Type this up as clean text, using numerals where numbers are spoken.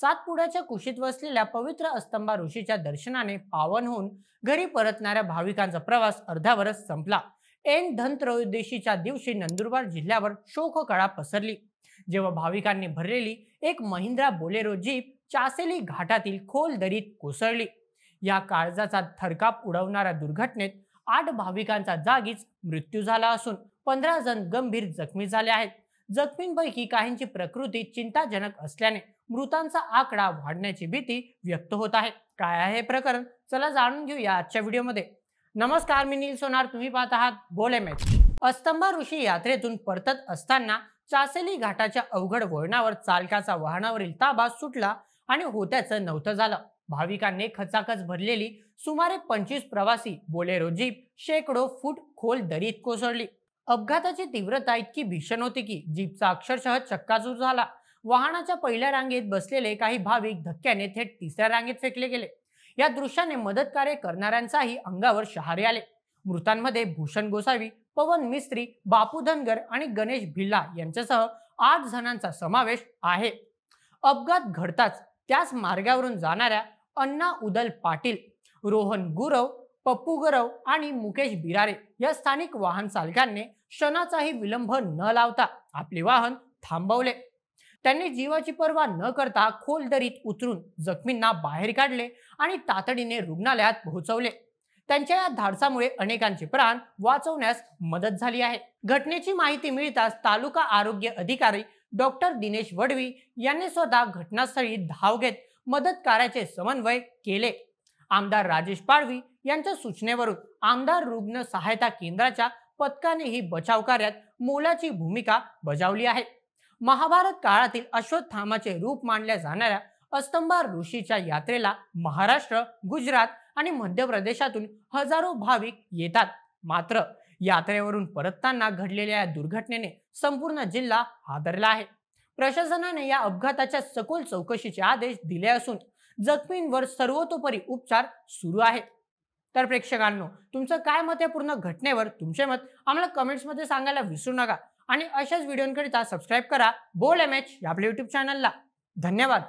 सातपुड्याच्या कुशीत वसलेल्या पवित्र अस्तंबा ऋषीच्या दर्शनाने पावन होऊन घरी परतणाऱ्या भाविकांचा प्रवास अर्ध्यावरच संपला। ऐन धनत्रयोदशीच्या दिवशी नंदुरबार जिल्ह्यावर शोककळा पसरली, जेव्हा भाविकांनी भरलेली एक महिंद्रा बोलेरो जीप चासेली घाटातील खोल दरीत कोसळली। या काळजाचा थरकाप उडवणाऱ्या दुर्घटनेत 8 भाविकांचा जागीच मृत्यू झाला असून 15 जण गंभीर जखमी झाले आहेत। जखमींपैकी काहींची प्रकृती चिंताजनक असल्याने मृतांचा आकडा वाढण्याची भीती व्यक्त होत आहे। काय आहे हे प्रकरण, चला जाणून घेऊया आजच्या व्हिडिओमध्ये। नमस्कार, मी नील सोनार, तुम्ही पाहत आहात बोल एमएच। अस्तंबा ऋषी यात्रेतून परतत असताना चासेली घाटाच्या अवघड वळणावर चालकाचा वाहनावरील ताबा सुटला आणि होत्याचं नव्हतं झालं। भाविकांनी खचाखच भरलेली सुमारे 25 प्रवासी बोलेरो जीप शेकडो फूट खोल दरीत कोसळली। अपघाताची तीव्रता इतकी भीषण होती की जीपचा अक्षरशः चक्काचूर झाला। वाहनाच्या पहिल्या रांगेत बसलेले काही भाविक धक्क्याने थेट तिसऱ्या रांगेत फेकले गेले। या दृश्याने मदत कार्य करणाऱ्यांचाही अंगावर शहारे आले। मृतांमध्ये भूषण गोसावी, पवन मिस्त्री, बापू धनगर आणि गणेश भिल्ला यांच्यासह 8 जणांचा समावेश आहे। अपघात घडताच त्याच मार्गावरून जाणाऱ्या अण्णा उदल पाटील, रोहन गुरव, पप्पू गुरव आणि मुकेश बिरारे या स्थानिक वाहन चालकांनी क्षणाचाही विलंब न लावता आपले वाहन थांबवले। त्यांनी जीवाची पर्वा न करता खोल दरीत उतरून जखमींना बाहेर काढले आणि तातडीने रुग्णालयात पोहोचवले। त्यांच्या या धाडसामुळे अनेकांचे प्राण वाचवण्यास मदत झाली आहे। घटनेची माहिती मिळताच तालुका आरोग्य अधिकारी डॉक्टर दिनेश वडवी यांनी स्वतः घटनास्थळी धाव घेत मदत कार्याचे समन्वय केले। आमदार राजेश पाडवी यांच्या सूचनेवरून आमदार रुग्ण सहायता केंद्राच्या पथकानेही बचाव कार्यात मोलाची भूमिका बजावली आहे। महाभारत काळातील अश्वत्थामाचे रूप मानल्या जाणाऱ्या अस्तंबा ऋषीच्या यात्रेला महाराष्ट्र, गुजरात आणि मध्य प्रदेशातून हजारो भाविक येतात। मात्र यात्रेवरून परतताना घडलेल्या या दुर्घटनेने संपूर्ण जिल्हा हादरला आहे। प्रशासनाने या अपघाताच्या सखोल चौकशीचे आदेश दिले असून जखमींवर सर्वतोपरी उपचार सुरू आहेत। तर प्रेक्षकांनो, तुमचं काय मत आहे पूर्ण घटनेवर? तुमचे मत आम्हाला कमेंट्स मध्ये सांगायला विसरू नका आणि अशाच व्हिडिओंकरिता सबस्क्राइब करा बोल एमएच या आपल्या YouTube चॅनलला। धन्यवाद।